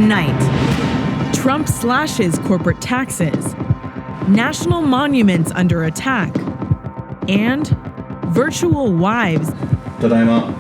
Tonight, Trump slashes corporate taxes, national monuments under attack, and virtual wives. Tadaima.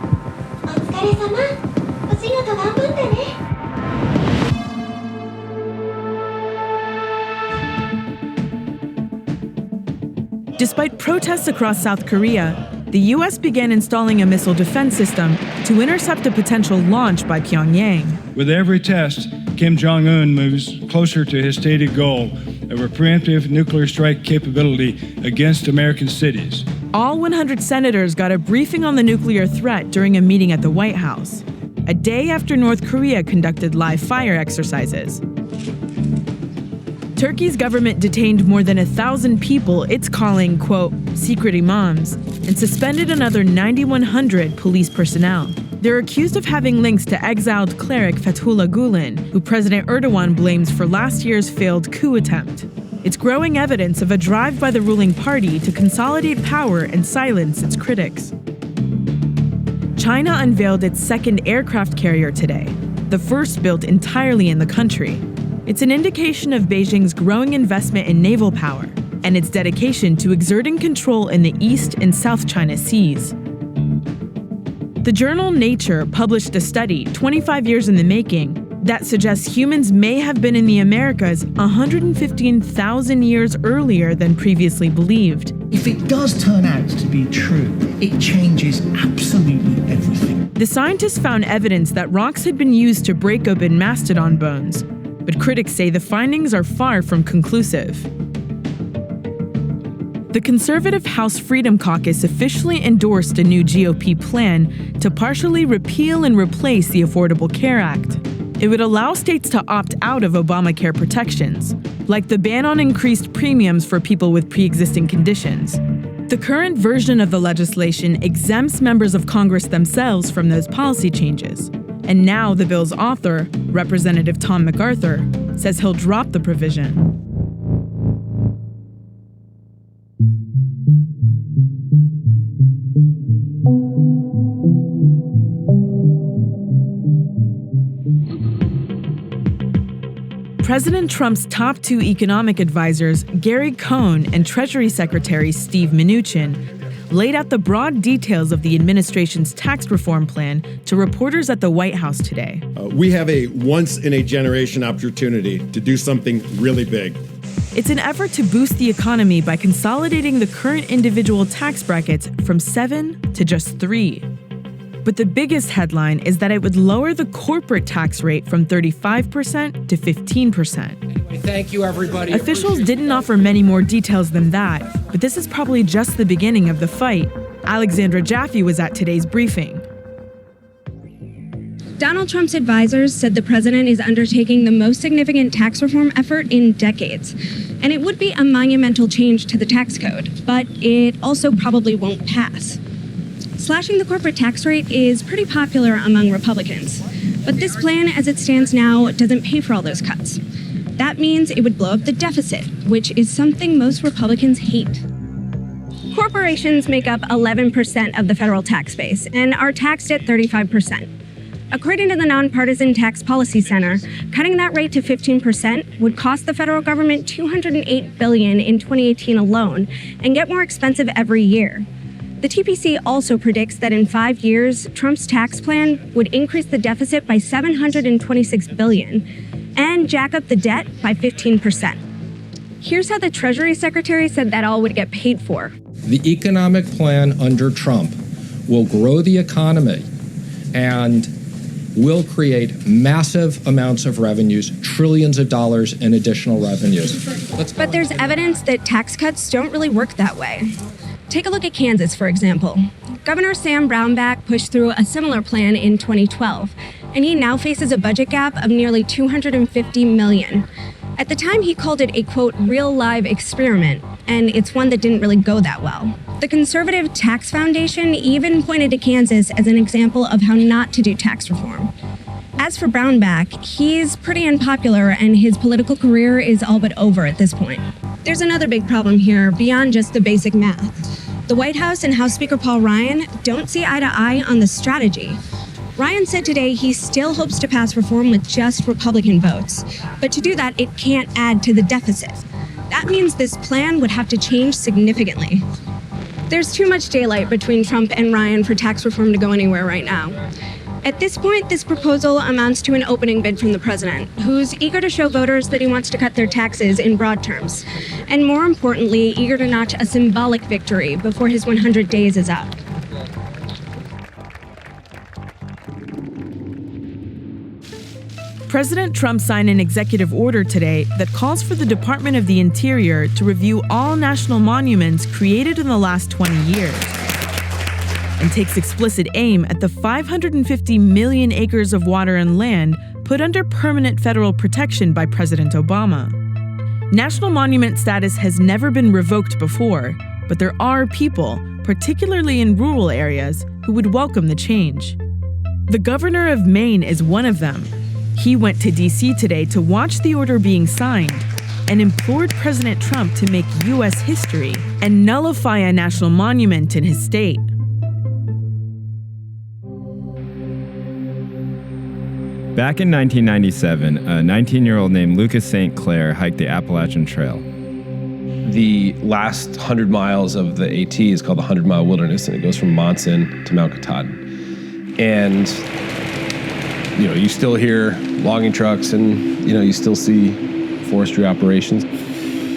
Despite protests across South Korea, the U.S. began installing a missile defense system to intercept a potential launch by Pyongyang. With every test, Kim Jong-un moves closer to his stated goal of a preemptive nuclear strike capability against American cities. All 100 senators got a briefing on the nuclear threat during a meeting at the White House, a day after North Korea conducted live fire exercises. Turkey's government detained more than 1,000 people it's calling, quote, secret imams, and suspended another 9,100 police personnel. They're accused of having links to exiled cleric Fethullah Gulen, who President Erdogan blames for last year's failed coup attempt. It's growing evidence of a drive by the ruling party to consolidate power and silence its critics. China unveiled its second aircraft carrier today, the first built entirely in the country. It's an indication of Beijing's growing investment in naval power and its dedication to exerting control in the East and South China Seas. The journal Nature published a study 25 years in the making that suggests humans may have been in the Americas 115,000 years earlier than previously believed. If it does turn out to be true, it changes absolutely everything. The scientists found evidence that rocks had been used to break open mastodon bones, but critics say the findings are far from conclusive. The conservative House Freedom Caucus officially endorsed a new GOP plan to partially repeal and replace the Affordable Care Act. It would allow states to opt out of Obamacare protections, like the ban on increased premiums for people with pre-existing conditions. The current version of the legislation exempts members of Congress themselves from those policy changes. And now the bill's author, Representative Tom MacArthur, says he'll drop the provision. President Trump's top two economic advisors, Gary Cohn and Treasury Secretary Steve Mnuchin, laid out the broad details of the administration's tax reform plan to reporters at the White House today. We have a once-in-a-generation opportunity to do something really big. It's an effort to boost the economy by consolidating the current individual tax brackets from 7 to just 3. But the biggest headline is that it would lower the corporate tax rate from 35% to 15%. Anyway, thank you, everybody. Officials didn't offer many more details than that, but this is probably just the beginning of the fight. Alexandra Jaffe was at today's briefing. Donald Trump's advisors said the president is undertaking the most significant tax reform effort in decades. And it would be a monumental change to the tax code, but it also probably won't pass. Slashing the corporate tax rate is pretty popular among Republicans, but this plan as it stands now doesn't pay for all those cuts. That means it would blow up the deficit, which is something most Republicans hate. Corporations make up 11% of the federal tax base and are taxed at 35%. According to the Nonpartisan Tax Policy Center, cutting that rate to 15% would cost the federal government $208 billion in 2018 alone and get more expensive every year. The TPC also predicts that in 5 years, Trump's tax plan would increase the deficit by $726 billion and jack up the debt by 15%. Here's how the Treasury Secretary said that all would get paid for. The economic plan under Trump will grow the economy and will create massive amounts of revenues, trillions of dollars in additional revenues. But there's evidence that tax cuts don't really work that way. Take a look at Kansas, for example. Governor Sam Brownback pushed through a similar plan in 2012, and he now faces a budget gap of nearly $250 million. At the time, he called it a, quote, real live experiment, and it's one that didn't really go that well. The Conservative Tax Foundation even pointed to Kansas as an example of how not to do tax reform. As for Brownback, he's pretty unpopular, and his political career is all but over at this point. There's another big problem here beyond just the basic math. The White House and House Speaker Paul Ryan don't see eye to eye on the strategy. Ryan said today he still hopes to pass reform with just Republican votes. But to do that, it can't add to the deficit. That means this plan would have to change significantly. There's too much daylight between Trump and Ryan for tax reform to go anywhere right now. At this point, this proposal amounts to an opening bid from the president, who's eager to show voters that he wants to cut their taxes in broad terms, and more importantly, eager to notch a symbolic victory before his 100 days is up. President Trump signed an executive order today that calls for the Department of the Interior to review all national monuments created in the last 20 years. And takes explicit aim at the 550 million acres of water and land put under permanent federal protection by President Obama. National monument status has never been revoked before, but there are people, particularly in rural areas, who would welcome the change. The governor of Maine is one of them. He went to D.C. today to watch the order being signed and implored President Trump to make U.S. history and nullify a national monument in his state. Back in 1997, a 19-year-old named Lucas St. Clair hiked the Appalachian Trail. The last 100 miles of the AT is called the 100-Mile Wilderness, and it goes from Monson to Mount Katahdin. And, you still hear logging trucks and, you still see forestry operations.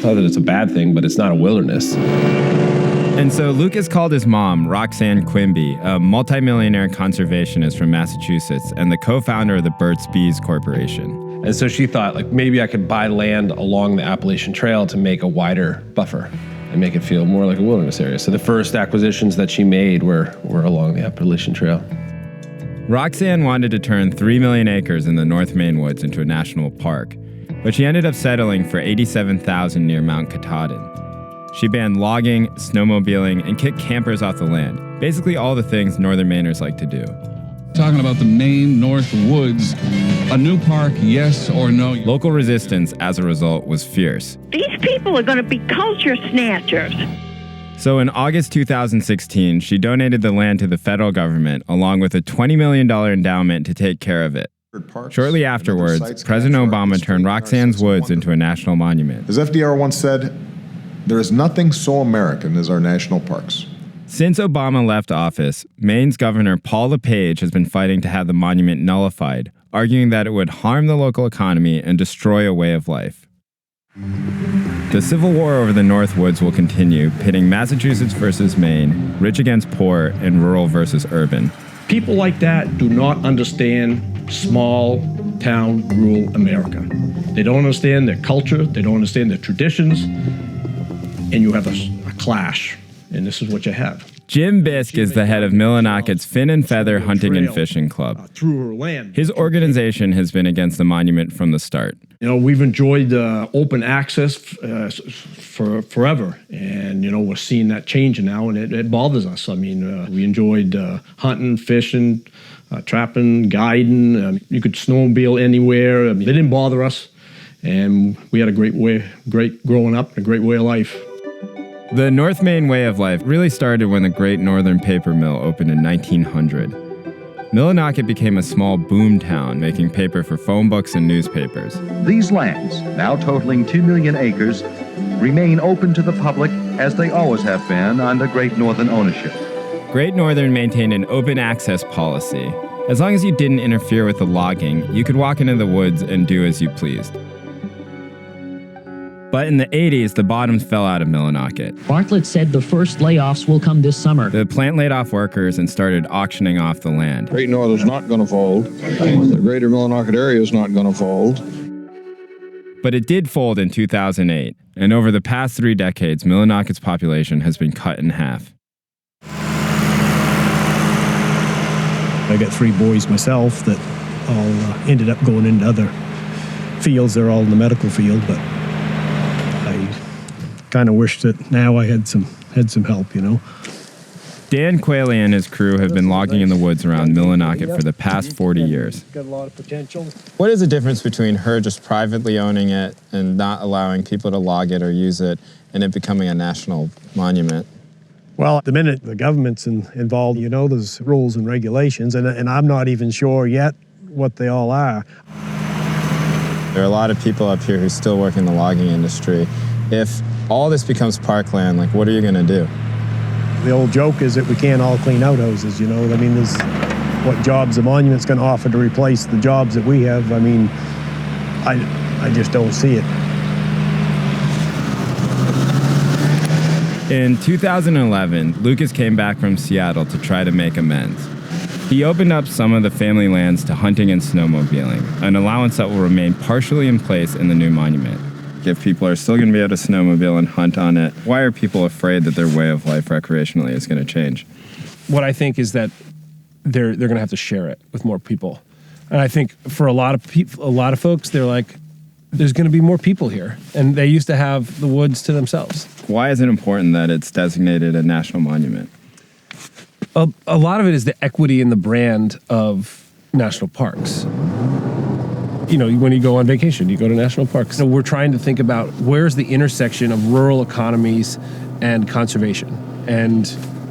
Not that it's a bad thing, but it's not a wilderness. And so Lucas called his mom, Roxanne Quimby, a multimillionaire conservationist from Massachusetts and the co-founder of the Burt's Bees Corporation. And so she thought, maybe I could buy land along the Appalachian Trail to make a wider buffer and make it feel more like a wilderness area. So the first acquisitions that she made were along the Appalachian Trail. Roxanne wanted to turn 3 million acres in the North Maine woods into a national park, but she ended up settling for 87,000 near Mount Katahdin. She banned logging, snowmobiling, and kicked campers off the land. Basically all the things Northern Mainers like to do. Talking about the Maine North Woods, a new park, yes or no? Local resistance, as a result, was fierce. These people are going to be culture snatchers. So in August 2016, she donated the land to the federal government, along with a $20 million endowment to take care of it. Shortly afterwards, President Obama turned Roxanne's Woods into a national monument. As FDR once said, there is nothing so American as our national parks. Since Obama left office, Maine's Governor Paul LePage has been fighting to have the monument nullified, arguing that it would harm the local economy and destroy a way of life. The Civil War over the North Woods will continue, pitting Massachusetts versus Maine, rich against poor, and rural versus urban. People like that do not understand small town rural America. They don't understand their culture, they don't understand their traditions, and you have a clash, and this is what you have. Jim Bisk is the head of Millennicket's Fin and Feather Hunting and Fishing Club. Through her land. His organization has been against the monument from the start. We've enjoyed open access for forever, and we're seeing that changing now, and it bothers us. We enjoyed hunting, fishing, trapping, guiding. You could snowmobile anywhere. They didn't bother us, and we had a great growing up, a great way of life. The North Maine way of life really started when the Great Northern Paper Mill opened in 1900. Millinocket became a small boom town, making paper for phone books and newspapers. These lands, now totaling 2 million acres, remain open to the public as they always have been under Great Northern ownership. Great Northern maintained an open access policy. As long as you didn't interfere with the logging, you could walk into the woods and do as you pleased. But in the 80s, the bottoms fell out of Millinocket. Bartlett said the first layoffs will come this summer. The plant laid off workers and started auctioning off the land. Great Northern's not going to fold. The greater Millinocket area is not going to fold. But it did fold in 2008, and over the past 3 decades, Millinocket's population has been cut in half. I got 3 boys myself that all ended up going into other fields. They're all in the medical field, but kind of wish that now I had some help, Dan Quayle and his crew have been logging in the woods around Millinocket for the past 40 years. Got a lot of potential. What is the difference between her just privately owning it and not allowing people to log it or use it and it becoming a national monument? Well, at the minute the government's involved, there's rules and regulations, and I'm not even sure yet what they all are. There are a lot of people up here who still work in the logging industry. If all this becomes parkland, what are you going to do? The old joke is that we can't all clean outhouses, there's what jobs the monument's going to offer to replace the jobs that we have. I just don't see it. In 2011, Lucas came back from Seattle to try to make amends. He opened up some of the family lands to hunting and snowmobiling, an allowance that will remain partially in place in the new monument. If people are still going to be able to snowmobile and hunt on it, why are people afraid that their way of life recreationally is going to change? What I think is that they're going to have to share it with more people. And I think for a lot of folks, they're like, there's going to be more people here. And they used to have the woods to themselves. Why is it important that it's designated a national monument? A lot of it is the equity in the brand of national parks. When you go on vacation, you go to national parks. We're trying to think about where's the intersection of rural economies and conservation. And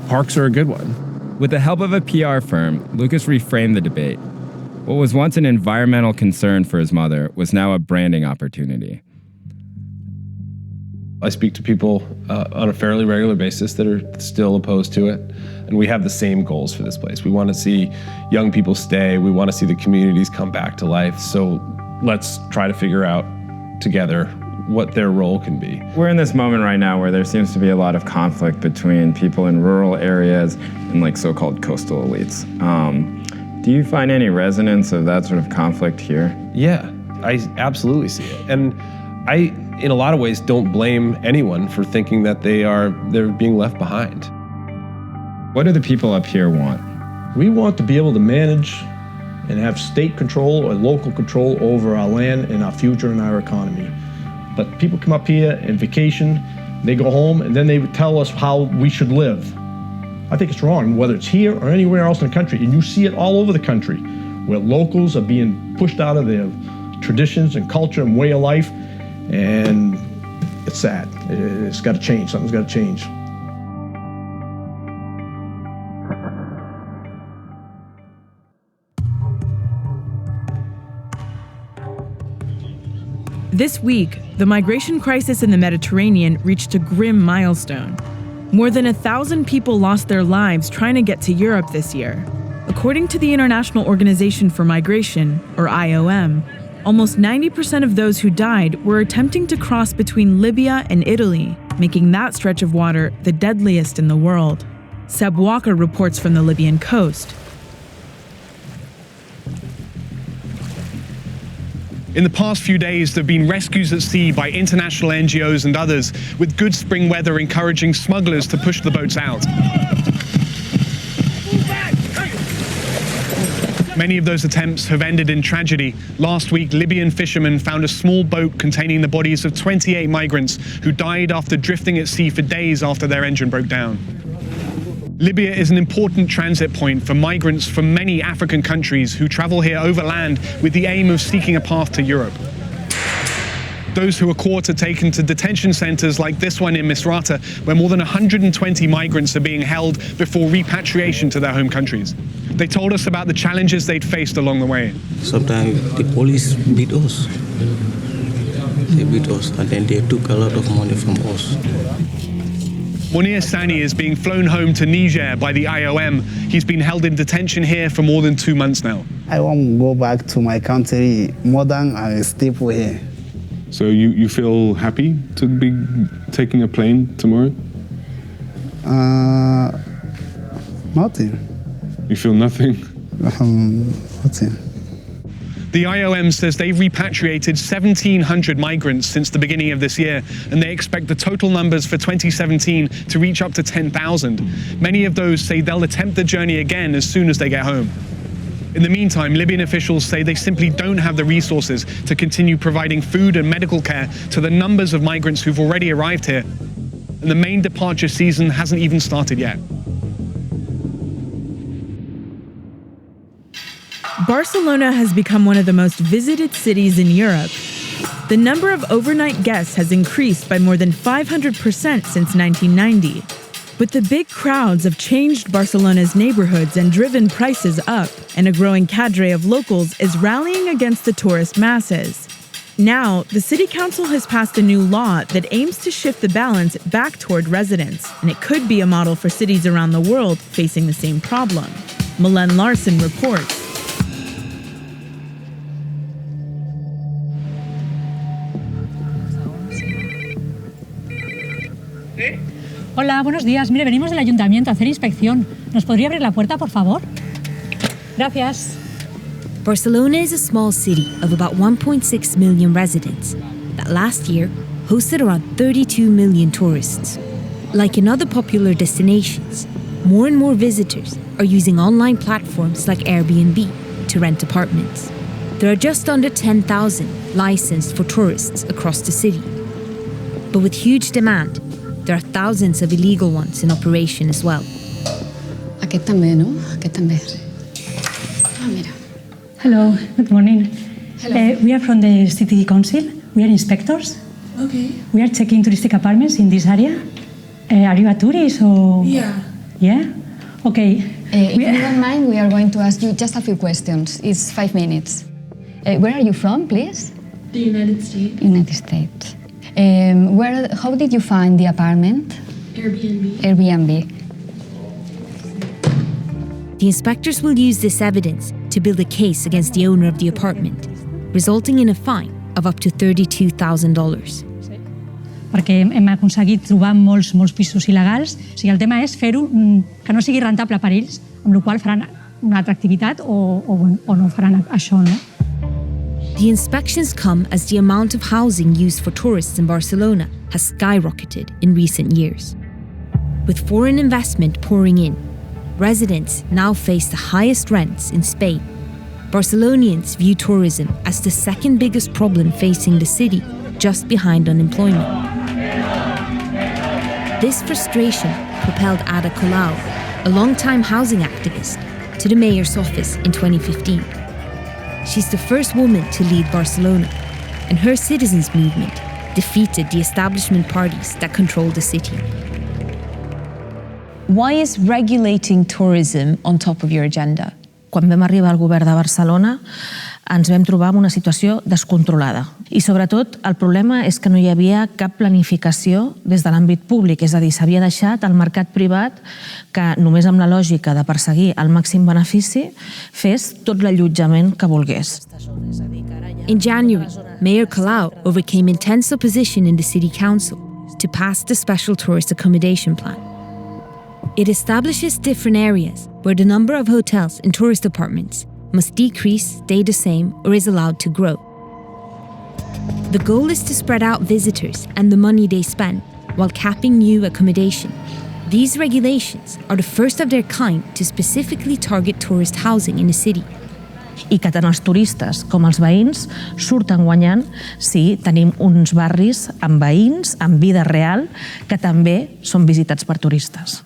parks are a good one. With the help of a PR firm, Lucas reframed the debate. What was once an environmental concern for his mother was now a branding opportunity. I speak to people on a fairly regular basis that are still opposed to it. And we have the same goals for this place. We want to see young people stay. We want to see the communities come back to life. So let's try to figure out together what their role can be. We're in this moment right now where there seems to be a lot of conflict between people in rural areas and so-called coastal elites. Do you find any resonance of that sort of conflict here? Yeah, I absolutely see it. And I, in a lot of ways, don't blame anyone for thinking that they're being left behind. What do the people up here want? We want to be able to manage and have state control or local control over our land and our future and our economy. But people come up here and vacation, they go home, and then they tell us how we should live. I think it's wrong, whether it's here or anywhere else in the country, and you see it all over the country, where locals are being pushed out of their traditions and culture and way of life, and it's sad. It's got to change. Something's got to change. This week, the migration crisis in the Mediterranean reached a grim milestone. More than 1,000 people lost their lives trying to get to Europe this year. According to the International Organization for Migration, or IOM, almost 90% of those who died were attempting to cross between Libya and Italy, making that stretch of water the deadliest in the world. Seb Walker reports from the Libyan coast. In the past few days, there have been rescues at sea by international NGOs and others, with good spring weather encouraging smugglers to push the boats out. Many of those attempts have ended in tragedy. Last week, Libyan fishermen found a small boat containing the bodies of 28 migrants who died after drifting at sea for days after their engine broke down. Libya is an important transit point for migrants from many African countries who travel here overland with the aim of seeking a path to Europe. Those who are caught are taken to detention centers like this one in Misrata, where more than 120 migrants are being held before repatriation to their home countries. They told us about the challenges they'd faced along the way. Sometimes the police beat us. They beat us, and then they took a lot of money from us. Monir Sani is being flown home to Niger by the IOM. He's been held in detention here for more than 2 months now. I want to go back to my country more than I stay here. So you feel happy to be taking a plane tomorrow? Nothing. You feel nothing? Nothing. The IOM says they've repatriated 1,700 migrants since the beginning of this year, and they expect the total numbers for 2017 to reach up to 10,000. Many of those say they'll attempt the journey again as soon as they get home. In the meantime, Libyan officials say they simply don't have the resources to continue providing food and medical care to the numbers of migrants who've already arrived here. And the main departure season hasn't even started yet. Barcelona has become one of the most visited cities in Europe. The number of overnight guests has increased by more than 500% since 1990. But the big crowds have changed Barcelona's neighborhoods and driven prices up, and a growing cadre of locals is rallying against the tourist masses. Now, the city council has passed a new law that aims to shift the balance back toward residents, and it could be a model for cities around the world facing the same problem. Malen Larson reports. Hola, buenos días. Mire, venimos del ayuntamiento a hacer inspección. ¿Nos podría abrir la puerta, por favor? Gracias. Barcelona is a small city of about 1.6 million residents that last year hosted around 32 million tourists. Like in other popular destinations, more and more visitors are using online platforms like Airbnb to rent apartments. There are just under 10,000 licensed for tourists across the city. But with huge demand, there are thousands of illegal ones in operation as well. Aquest també, no? Aquest també. Ah, mira. Hello, good morning. Hello. We are from the city council. We are inspectors. Okay. We are checking touristic apartments in this area. Are you a tourist or? Yeah. Yeah? Okay. If you don't mind, we are going to ask you just a few questions. It's 5 minutes. Where are you from, please? The United States. United States. How did you find the apartment? Airbnb. The inspectors will use this evidence to build a case against the owner of the apartment, resulting in a fine of up to $32,000. Perquè hem aconseguit trobar molts pisos il·legals. O sigui, el tema és fer-ho que no sigui rentable per ells, amb la qual faran una altra activitat o no faran això, no? The inspections come as the amount of housing used for tourists in Barcelona has skyrocketed in recent years. With foreign investment pouring in, residents now face the highest rents in Spain. Barcelonians view tourism as the second biggest problem facing the city, just behind unemployment. This frustration propelled Ada Colau, a longtime housing activist, to the mayor's office in 2015. She's the first woman to lead Barcelona, and her citizens' movement defeated the establishment parties that control the city. Why is regulating tourism on top of your agenda? Quan vam arribar al govern de Barcelona, ens vam trobar amb una situació descontrolada. I sobretot el problema és que no hi havia cap planificació des de l'àmbit públic, és a dir, s'havia deixat al mercat privat que només amb la lògica de perseguir el màxim benefici fes tot l'allotjament que volgués. In January, Mayor Colau overcame intense opposition in the city council to pass the special tourist accommodation plan. It establishes different areas where the number of hotels and tourist apartments must decrease, stay the same, or is allowed to grow. The goal is to spread out visitors and the money they spend while capping new accommodation. These regulations are the first of their kind to specifically target tourist housing in the city. I que tant els turistes com els veïns surten guanyant si tenim uns barris amb veïns, amb vida real, que també són visitats per turistes.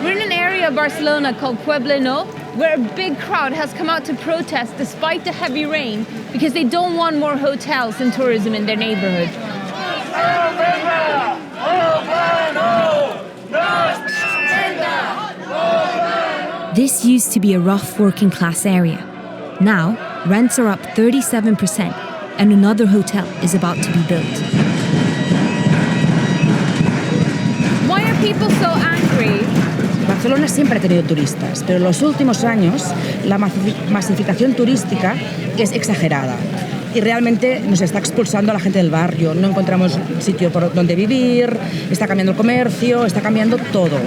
We're in an area of Barcelona called Puebla Nou, where a big crowd has come out to protest despite the heavy rain because they don't want more hotels and tourism in their neighborhood. This used to be a rough working class area. Now, rents are up 37% and another hotel is about to be built. Why are people so angry? Barcelona siempre ha tenido turistas, pero en los últimos años la masificación turística es exagerada y realmente nos está expulsando a la gente del barrio. No encontramos sitio por donde vivir, está cambiando el comercio, está cambiando todo.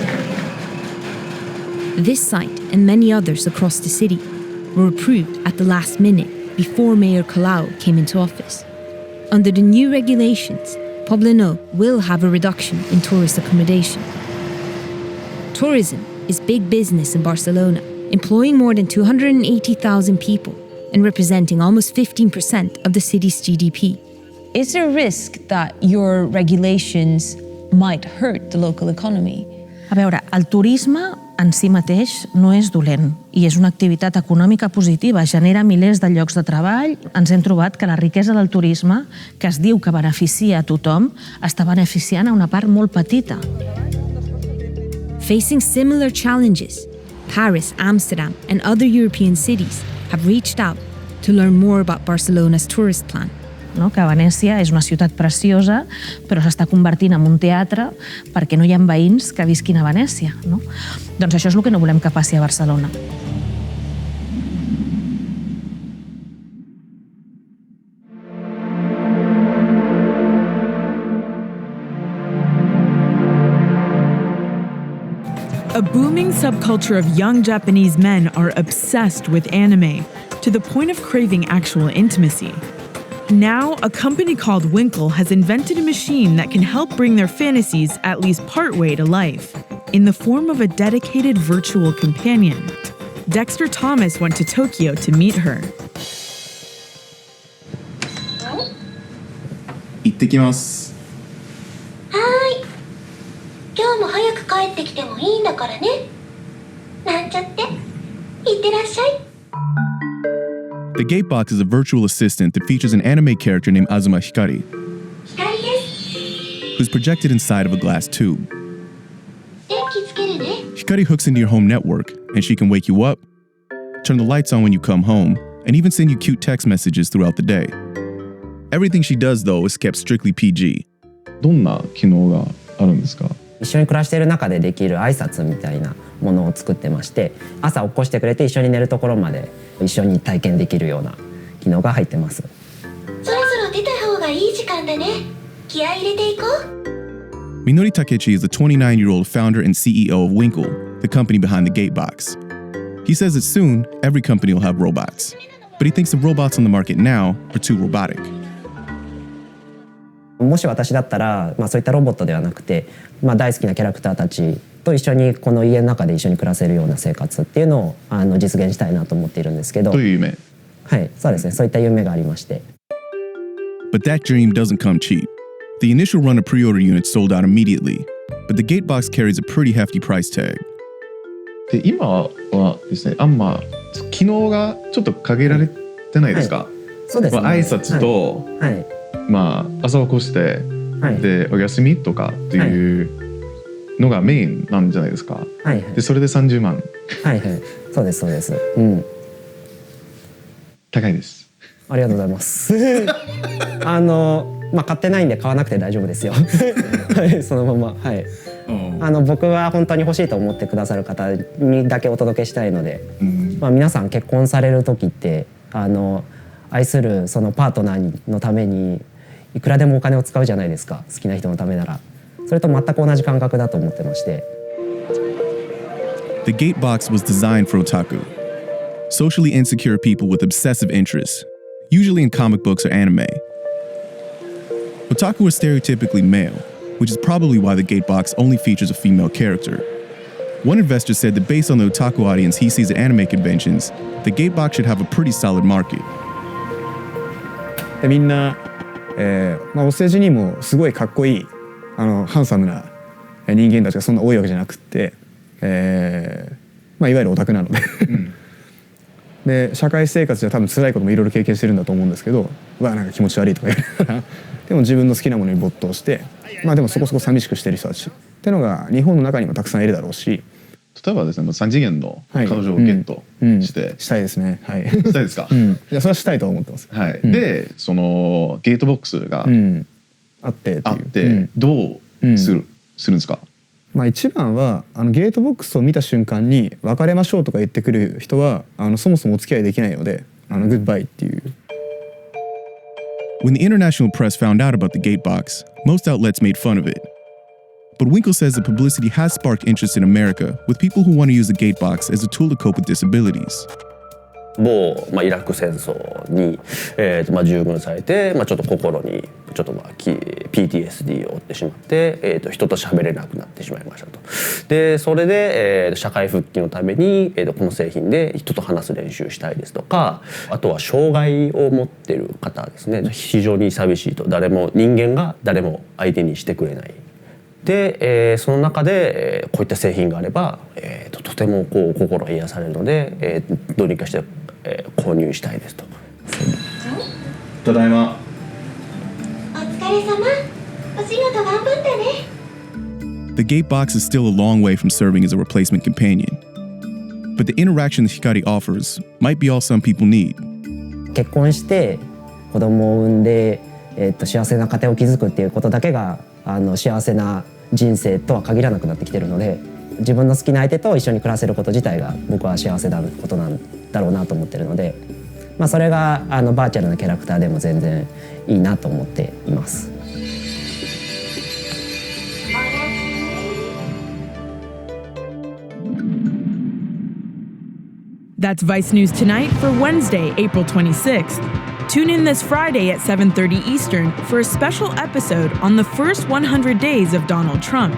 This site and many others across the city were approved at the last minute before Mayor Colau came into office. Under the new regulations, Puebla Nou will have a reduction in tourist accommodation. Tourism is big business in Barcelona, employing more than 280,000 people and representing almost 15% of the city's GDP. Is there a risk that your regulations might hurt the local economy? A veure, el turisme en si mateix no és dolent i és una activitat econòmica positiva, genera milers de llocs de treball. Ens hem trobat que la riquesa del turisme, que es diu que beneficia a tothom, està beneficiant a una part molt petita. Facing similar challenges, Paris, Amsterdam, and other European cities have reached out to learn more about Barcelona's tourist plan. No? Que Venècia és una ciutat preciosa, però s'està convertint en un teatre perquè no hi ha veïns que visquin a Venècia. No? Doncs això és el que no volem que passi a Barcelona. A booming subculture of young Japanese men are obsessed with anime, to the point of craving actual intimacy. Now, a company called Winkle has invented a machine that can help bring their fantasies at least partway to life, in the form of a dedicated virtual companion. Dexter Thomas went to Tokyo to meet her. 行ってきます。はーい。今日も早く帰ってきてもいいんだからね。なんちゃって。いってらっしゃい。The Gatebox is a virtual assistant that features an anime character named Azuma Hikari, who's projected inside of a glass tube. Hikari hooks into your home network, and she can wake you up, turn the lights on when you come home, and even send you cute text messages throughout the day. Everything she does, though, is kept strictly PG. どんな機能があるんですか？一緒に暮らしている中でできる挨拶みたいなものを作ってまして、朝起こしてくれて一緒に寝るところまで一緒に体験できるような機能が入ってます。そろそろ出た方がいい時間だね。気合い入れていこう。 Minori Takechi is the 29-year-old founder and CEO of Winkle, the company behind the Gatebox. He says that soon, every company will have robots. But he thinks the robots on the market now are too robotic. もし私だったら、そういったロボットではなくて、大好きなキャラクターたちと一緒にこの家の中で一緒に暮らせるような生活っていうのを実現したいなと思っているんですけど。どういう夢？はい、そうですね。そういった夢がありまして。But that dream doesn't come cheap. The initial run of pre-order units sold out immediately, but the Gatebox carries a pretty hefty price tag. で今はですね、機能がちょっと限られてないですか？はい、そうですね。挨拶と、はい、朝起こして、はい、でお休みとかっていうのがメインなんじゃないですか。はいはい、でそれで30万。はいはい。そうですそうです。高いです。ありがとうございます。買ってないんで買わなくて大丈夫ですよ。はい、そのまま。はい。僕は本当に欲しいと思ってくださる方にだけお届けしたいので、皆さん結婚される時って愛するそのパートナーのためにいくらでもお金を使うじゃないですか。好きな人のためなら。それと全く同じ感覚だと思ってまして。The Gatebox was designed for otaku, socially insecure people with obsessive interests, usually in comic books or anime. Otaku are stereotypically male, which is probably why the Gatebox only features a female character. One investor said that based on the otaku audience he sees at anime conventions, the Gatebox should have a pretty solid market. みんな、お世辞にもすごいかっこいいハンサムな人間たちがそんな多いわけじゃなくて、いわゆるオタクなのでで社会生活では多分辛いこともいろいろ経験してるんだと思うんですけど、なんか気持ち悪いとか言いながらでも自分の好きなものに没頭して、でもそこそこ寂しくしてる人たちっていうのが日本の中にもたくさんいるだろうし、例えばですね、3次元の彼女をゲットして、したいですね。はい。したいですか？いや、それはしたいと思ってます。はい。で、そのゲートボックスがあってどうするんですか？一番はゲートボックスを見た瞬間に別れましょうとか言ってくる人はそもそもお付き合いできないので、グッバイっていう。When the international press found out about the Gatebox, most outlets made fun of it. But Winkle says the publicity has sparked interest in America with people who want to use the Gatebox as a tool to cope with disabilities. 某、イラク戦争に、従軍されて、ちょっと心にちょっとPTSD を負ってしまって、人と喋れなくなってしまいましたと。でそれで、社会復帰のために、この製品で人と話す練習したいですとか、あとは障害を持っている方ですね。非常に寂しいと、人間が誰も相手にしてくれない。で、その中で、こういった製品があれば、とてもこう心が癒されるので、どうにかして、購入したいですと。ただいま。お疲れ様。お仕事頑張ったね。The Gatebox is still a long way from serving as a replacement companion. But the interaction that Hikari offers might be all some people need. 結婚して子供を産んで、幸せな家庭を築くっていうことだけが幸せな人生とは限らなくなってきてるので、自分の好きな相手と一緒に暮らせること自体が僕は幸せなことなんだろうなと思ってるので、それがバーチャルなキャラクターでも全然いいなと思っています。That's Vice News Tonight for Wednesday, April 26th. Tune in this Friday at 7:30 Eastern for a special episode on the first 100 days of Donald Trump.